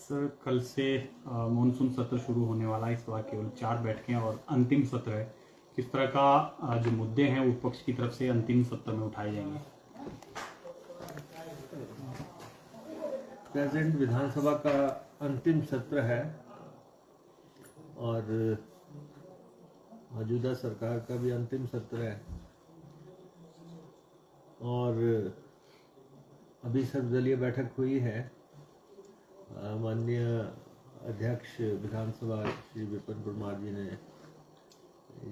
Sir कल से monsoon सत्र शुरू होने वाला है। इस बार केवल 4 बैठकें और अंतिम सत्र है। किस तरह का जो मुद्दे हैं विपक्ष की तरफ से अंतिम सत्र में उठाए जाएंगे? प्रेजेंट विधानसभा का अंतिम सत्र है और मौजूदा सरकार का भी अंतिम सत्र है और अभी सर्वदलीय बैठक हुई है। माननीय अध्यक्ष विधानसभा श्री विपिन परमार जी ने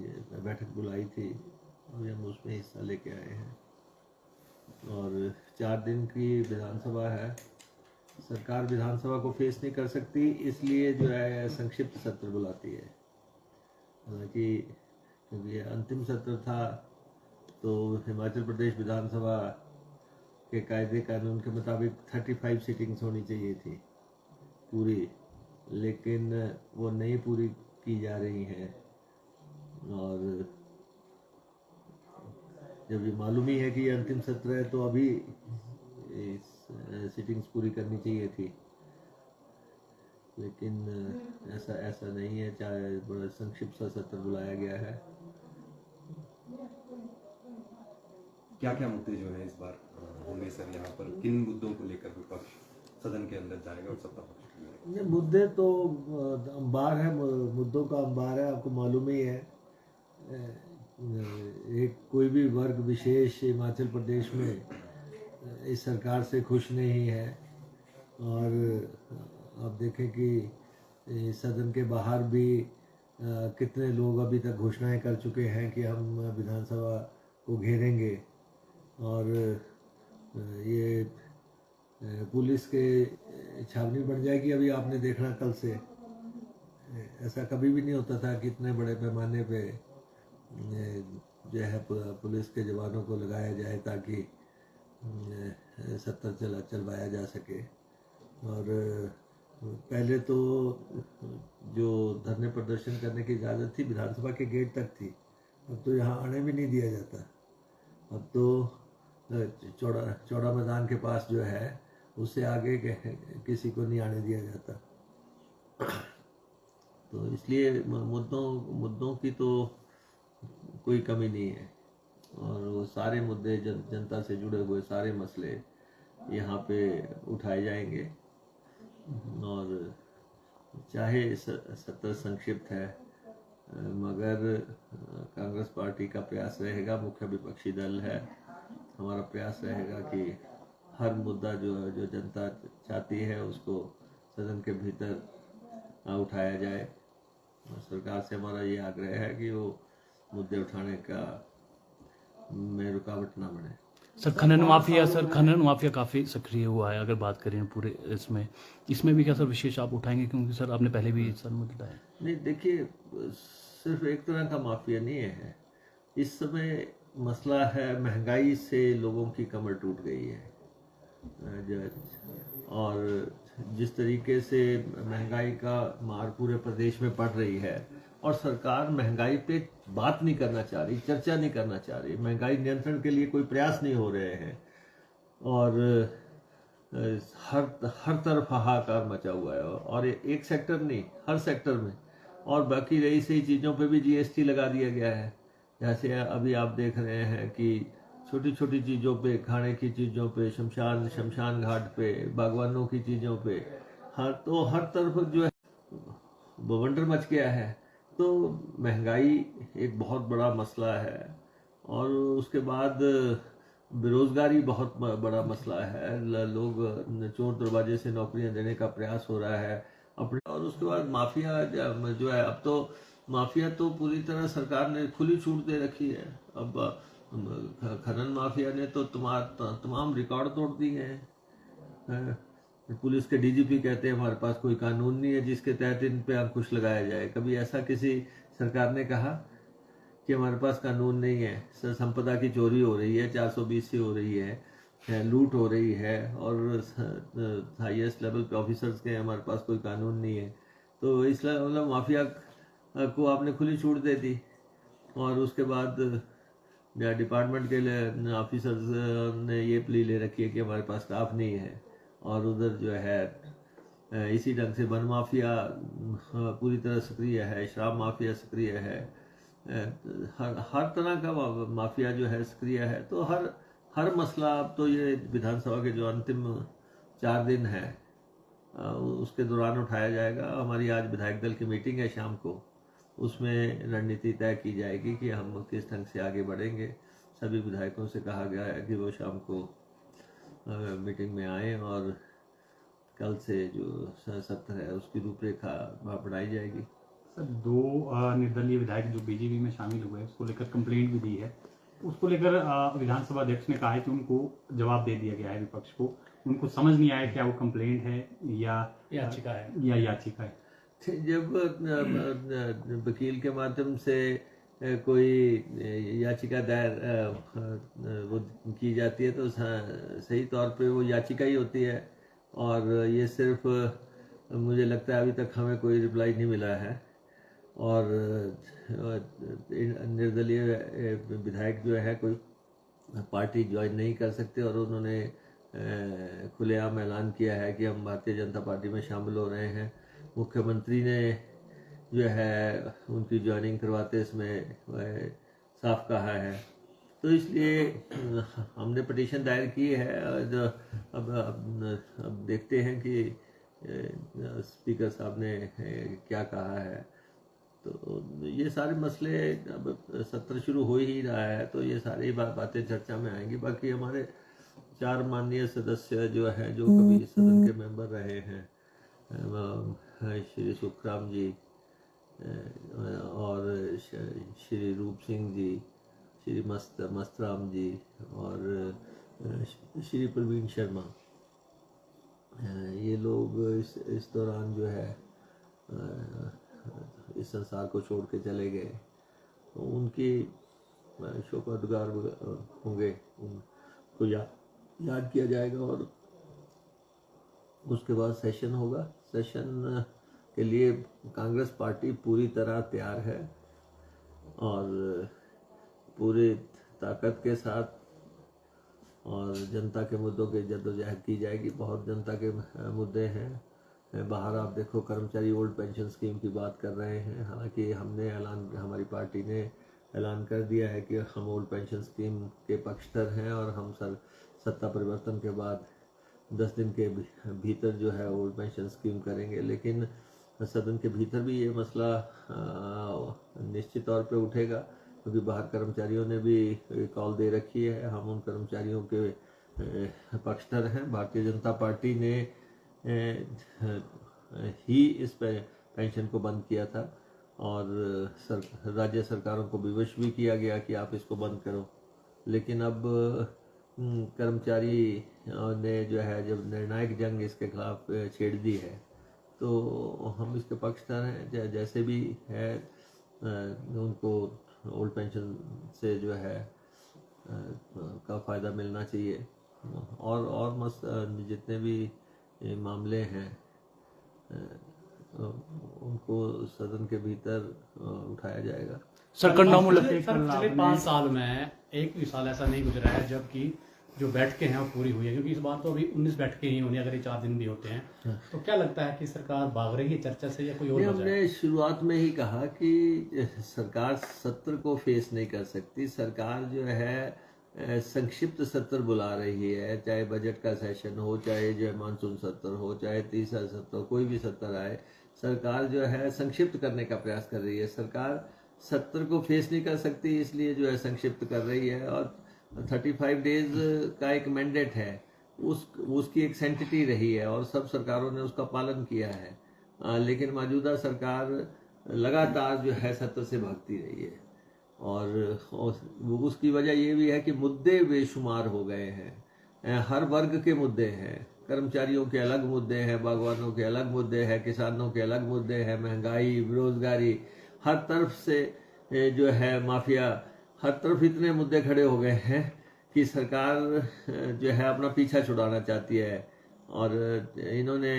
ये बैठक बुलाई थी और हम उसमें हिस्सा लेके आए हैं और 4 दिन की विधानसभा है। सरकार विधानसभा को फेस नहीं कर सकती, इसलिए जो है संक्षिप्त सत्र बुलाती है। हालांकि क्योंकि ये अंतिम सत्र था तो हिमाचल प्रदेश विधानसभा के कायदे कानून के मुताबिक 35 सिटिंग्स होनी चाहिए थी पूरी, लेकिन वो नहीं पूरी की जा रही हैं और जब ये मालूम ही है कि ये अंतिम सत्र है तो अभी सिटिंग्स पूरी करनी चाहिए थी, लेकिन ऐसा नहीं है। चाहे बड़ा संक्षिप्त सा सत्र बुलाया गया है। क्या क्या मुद्दे जो है इस बार होंगे सर? यहाँ पर किन मुद्दों को लेकर विपक्ष सदन के अंदर जाएगा और सत्ता पक्ष? ये मुद्दे तो अंबार है, मुद्दों का अंबार है, आपको मालूम ही है। एक कोई भी वर्ग विशेष हिमाचल प्रदेश में इस सरकार से खुश नहीं है और आप देखें कि सदन के बाहर भी कितने लोग अभी तक घोषणाएं कर चुके हैं कि हम विधानसभा को घेरेंगे और ये पुलिस के छावनी बन जाएगी। अभी आपने देखना कल से, ऐसा कभी भी नहीं होता था कि इतने बड़े पैमाने पे जो है पुलिस के जवानों को लगाया जाए ताकि सत्र चलवाया जा सके। और पहले तो जो धरने प्रदर्शन करने की इजाज़त थी विधानसभा के गेट तक थी, अब तो यहाँ आने भी नहीं दिया जाता। अब तो चौड़ा मैदान के पास जो है उससे आगे किसी को नहीं आने दिया जाता। तो इसलिए मुद्दों की तो कोई कमी नहीं है और वो सारे मुद्दे जनता से जुड़े हुए सारे मसले यहाँ पे उठाए जाएंगे। और चाहे सत्र संक्षिप्त है मगर कांग्रेस पार्टी का प्रयास रहेगा, मुख्य विपक्षी दल है, हमारा प्रयास रहेगा कि हर मुद्दा जो जनता चाहती है उसको सदन के भीतर उठाया जाए। और सरकार से हमारा ये आग्रह है कि वो मुद्दे उठाने का में रुकावट ना बने। सर खनन माफिया काफ़ी सक्रिय हुआ है। अगर बात करें पूरे इसमें भी क्या सर विशेष आप उठाएंगे, क्योंकि सर आपने पहले भी सर मुद्दा है। नहीं, देखिए सिर्फ एक तरह का माफिया नहीं है। इस समय मसला है महंगाई से लोगों की कमर टूट गई है और जिस तरीके से महंगाई का मार पूरे प्रदेश में पड़ रही है और सरकार महंगाई पे बात नहीं करना चाह रही, चर्चा नहीं करना चाह रही, महंगाई नियंत्रण के लिए कोई प्रयास नहीं हो रहे हैं और हर तरफ हाहाकार मचा हुआ है और एक सेक्टर नहीं, हर सेक्टर में। और बाकी रही सही चीज़ों पे भी जीएसटी लगा दिया गया है। जैसे अभी आप देख रहे हैं कि छोटी छोटी चीज़ों पे, खाने की चीज़ों पे, शमशान घाट पे, बागवानों की चीज़ों पे, हर तरफ जो है बवंडर मच गया है। तो महंगाई एक बहुत बड़ा मसला है और उसके बाद बेरोजगारी बहुत बड़ा मसला है। लोग चोर दरवाजे से नौकरियां देने का प्रयास हो रहा है अपने। और उसके बाद माफिया जो है, अब तो माफिया तो पूरी तरह सरकार ने खुली छूट दे रखी है। अब खनन माफिया ने तो तमाम रिकॉर्ड तोड़ दिए हैं। पुलिस के डीजीपी कहते हैं हमारे पास कोई कानून नहीं है जिसके तहत इन पे अंकुश लगाया जाए। कभी ऐसा किसी सरकार ने कहा कि हमारे पास कानून नहीं है? संपदा की चोरी हो रही है, 420 से हो रही है, लूट हो रही है और हाईएस्ट लेवल पे ऑफिसर्स के हमारे पास कोई कानून नहीं है। तो इसलिए मतलब माफिया को आपने खुली छूट दे दी और उसके बाद डिपार्टमेंट के ऑफिसर्स ने ये प्ली ले रखी है कि हमारे पास स्टाफ नहीं है और उधर जो है इसी ढंग से वन माफिया पूरी तरह सक्रिय है, शराब माफिया सक्रिय है, हर तरह का माफिया जो है सक्रिय है। तो हर मसला अब तो ये विधानसभा के जो अंतिम 4 दिन है उसके दौरान उठाया जाएगा। हमारी आज विधायक दल की मीटिंग है शाम को, उसमें रणनीति तय की जाएगी कि हम किस ढंग से आगे बढ़ेंगे। सभी विधायकों से कहा गया है कि वो शाम को मीटिंग में आए और कल से जो सत्र है उसकी रूपरेखा बनाई जाएगी। सर 2 निर्दलीय विधायक जो बीजेपी में शामिल हुए उसको लेकर कंप्लेंट भी दी है, उसको लेकर विधानसभा अध्यक्ष ने कहा है कि उनको जवाब दे दिया गया है विपक्ष को, उनको समझ नहीं आया क्या वो कंप्लेंट है या याचिका है। जब वकील के माध्यम से कोई याचिका दायर वो की जाती है तो सही तौर पे वो याचिका ही होती है, और ये सिर्फ मुझे लगता है अभी तक हमें कोई रिप्लाई नहीं मिला है। और निर्दलीय विधायक जो है कोई पार्टी ज्वाइन नहीं कर सकते, और उन्होंने खुलेआम ऐलान किया है कि हम भारतीय जनता पार्टी में शामिल हो रहे हैं। मुख्यमंत्री ने जो है उनकी ज्वाइनिंग करवाते इसमें साफ कहा है। तो इसलिए हमने पिटीशन दायर की है। अब देखते हैं कि स्पीकर साहब ने क्या कहा है। तो ये सारे मसले, अब सत्र शुरू हो ही रहा है तो ये सारी बातें चर्चा में आएंगी। बाकी हमारे 4 माननीय सदस्य जो है जो कभी सदन के मेंबर रहे हैं, श्री सुखराम जी और श्री रूप सिंह जी, श्री मस्तराम जी और श्री प्रवीण शर्मा, ये लोग इस दौरान जो है इस संसार को छोड़ के चले गए। तो उनकी शोकगुजार होंगे, उनको याद किया जाएगा। और उसके बाद सेशन होगा। सेशन के लिए कांग्रेस पार्टी पूरी तरह तैयार है और पूरी ताकत के साथ, और जनता के मुद्दों की जद्दोजहद की जाएगी। बहुत जनता के मुद्दे हैं। बाहर आप देखो कर्मचारी ओल्ड पेंशन स्कीम की बात कर रहे हैं, हालांकि हमारी पार्टी ने ऐलान कर दिया है कि हम ओल्ड पेंशन स्कीम के पक्षधर हैं और हम सत्ता परिवर्तन के बाद 10 दिन के भीतर जो है ओल्ड पेंशन स्कीम करेंगे। लेकिन सदन के भीतर भी ये मसला निश्चित तौर पे उठेगा, क्योंकि बाहर कर्मचारियों ने भी कॉल दे रखी है। हम उन कर्मचारियों के पक्षधर हैं। भारतीय जनता पार्टी ने ही इस पेंशन को बंद किया था और राज्य सरकारों को विवश भी किया गया कि आप इसको बंद करो। लेकिन अब कर्मचारी ने जो है जब निर्णायक जंग इसके खिलाफ छेड़ दी है तो हम इसके पक्षधर हैं। जैसे भी है उनको ओल्ड पेंशन से जो है का फ़ायदा मिलना चाहिए। और जितने भी मामले हैं उनको सदन के भीतर उठाया जाएगा। सर पिछले 5 साल में एक भी साल ऐसा नहीं गुजरा है जबकि जो बैठकें हैं वो पूरी हुई है, क्योंकि इस बार तो अभी 19 बैठकें ही होनी अगर ये 4 दिन भी होते हैं। तो क्या लगता है कि सरकार भाग रही है चर्चा से या कोई और? हमने शुरुआत में ही कहा कि सरकार सत्र को फेस नहीं कर सकती। सरकार जो है संक्षिप्त सत्र बुला रही है, चाहे बजट का सेशन हो, चाहे जो है मानसून सत्र हो, चाहे तीसरा सत्र हो, कोई भी सत्र आए, सरकार जो है संक्षिप्त करने का प्रयास कर रही है। सरकार सत्र को फेस नहीं कर सकती, इसलिए जो है संक्षिप्त कर रही है। और 35 डेज का एक मैंडेट है, उसकी एक सेंटिटी रही है और सब सरकारों ने उसका पालन किया है। लेकिन मौजूदा सरकार लगातार जो है सत्र से भागती रही है और उसकी वजह ये भी है कि मुद्दे बेशुमार हो गए हैं। हर वर्ग के मुद्दे हैं, कर्मचारियों के अलग मुद्दे हैं, बागवानों के अलग मुद्दे हैं, किसानों के अलग मुद्दे हैं, महंगाई, बेरोजगारी, हर तरफ से जो है माफिया, हर तरफ इतने मुद्दे खड़े हो गए हैं कि सरकार जो है अपना पीछा छुड़ाना चाहती है और इन्होंने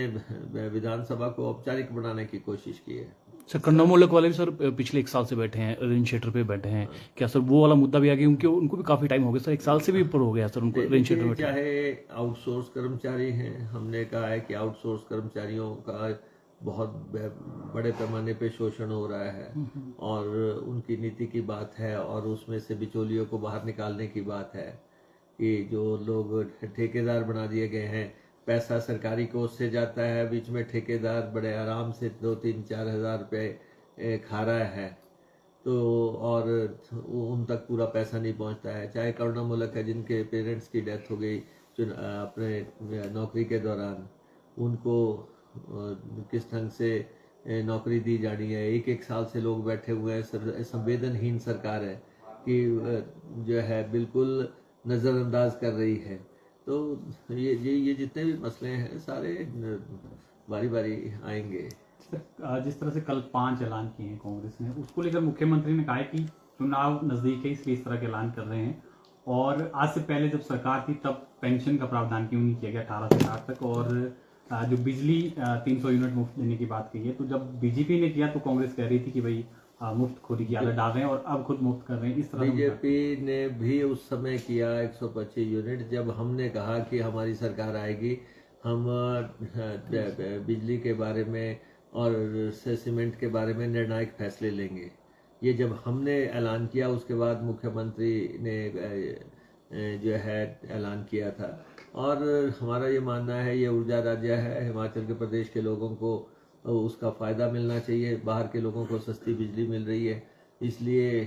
विधानसभा को औपचारिक बनाने की कोशिश की है। सर कर्णमूलक वाले भी सर पिछले 1 साल से बैठे हैं, रेंज शेटर पे बैठे हैं, क्या सर वो वाला मुद्दा भी आ गया? क्योंकि उनको भी काफी टाइम हो गया सर, 1 साल से भी ऊपर हो गया सर उनको रेंज शेटर में। चाहे आउटसोर्स कर्मचारी हैं, हमने कहा है कि आउटसोर्स कर्मचारियों का बहुत बड़े पैमाने पे शोषण हो रहा है और उनकी नीति की बात है और उसमें से बिचौलियों को बाहर निकालने की बात है कि जो लोग ठेकेदार बना दिए गए हैं, पैसा सरकारी कोष से जाता है, बीच में ठेकेदार बड़े आराम से 2-3-4 हज़ार रुपये खा रहा है, तो और उन तक पूरा पैसा नहीं पहुंचता है। चाहे कर्णमूलक है जिनके पेरेंट्स की डेथ हो गई अपने नौकरी के दौरान, उनको किस ढंग से नौकरी दी जानी है। 1-1 साल से लोग बैठे हुए हैं, संवेदनहीन सरकार है कि जो है बिल्कुल नज़रअंदाज कर रही है। तो ये जितने भी मसले हैं सारे बारी बारी आएंगे। जिस तरह से कल 5 ऐलान किए हैं कांग्रेस ने, उसको लेकर मुख्यमंत्री ने कहा है कि चुनाव नजदीक है इसलिए इस तरह के ऐलान कर रहे हैं। और आज से पहले जब सरकार थी तब पेंशन का प्रावधान क्यों नहीं किया गया 18 से 60 तक, और जो बिजली 300 यूनिट मुफ्त देने की बात कही है। तो जब बीजेपी ने किया तो कांग्रेस कह रही थी कि भाई मुफ्त खोरी की आदत डाल रहे हैं और अब खुद मुफ्त कर रहे हैं। इस तरह बीजेपी ने भी उस समय किया 125 यूनिट, जब हमने कहा कि हमारी सरकार आएगी हम बिजली के बारे में और सीमेंट के बारे में निर्णायक फैसले लेंगे। ये जब हमने ऐलान किया उसके बाद मुख्यमंत्री ने जो है ऐलान किया था। और हमारा ये मानना है ये ऊर्जा राज्य है, हिमाचल के प्रदेश के लोगों को उसका फ़ायदा मिलना चाहिए। बाहर के लोगों को सस्ती बिजली मिल रही है, इसलिए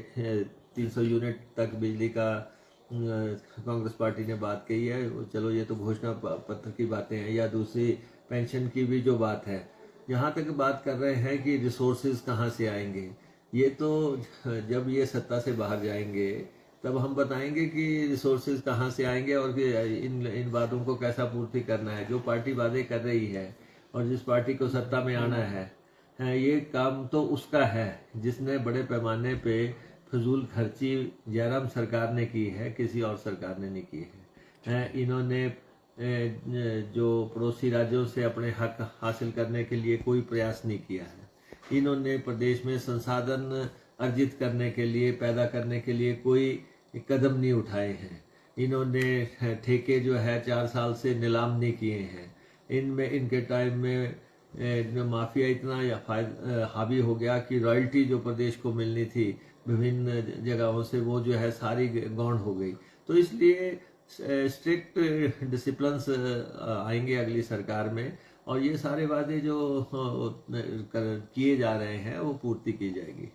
300 यूनिट तक बिजली का कांग्रेस पार्टी ने बात कही है। चलो ये तो घोषणा पत्र की बातें हैं, या दूसरी पेंशन की भी जो बात है। यहाँ तक बात कर रहे हैं कि रिसोर्सेज कहाँ से आएंगे, ये तो जब ये सत्ता से बाहर जाएंगे तब हम बताएंगे कि रिसोर्सेज कहाँ से आएंगे और इन वादों को कैसा पूर्ति करना है। जो पार्टी वादे कर रही है और जिस पार्टी को सत्ता में आना है, ये काम तो उसका है जिसने बड़े पैमाने पे फजूल खर्ची जयराम सरकार ने की है, किसी और सरकार ने नहीं की है। इन्होंने जो पड़ोसी राज्यों से अपने हक हासिल करने के लिए कोई प्रयास नहीं किया है। इन्होंने प्रदेश में संसाधन अर्जित करने के लिए, पैदा करने के लिए कोई कदम नहीं उठाए हैं। इन्होंने ठेके जो है 4 साल से नीलाम नहीं किए हैं। इनमें इनके टाइम में माफिया इतना हावी हो गया कि रॉयल्टी जो प्रदेश को मिलनी थी विभिन्न जगहों से, वो जो है सारी गौण हो गई। तो इसलिए स्ट्रिक्ट डिसिप्लिन्स आएंगे अगली सरकार में और ये सारे वादे जो किए जा रहे हैं वो पूर्ति की जाएगी।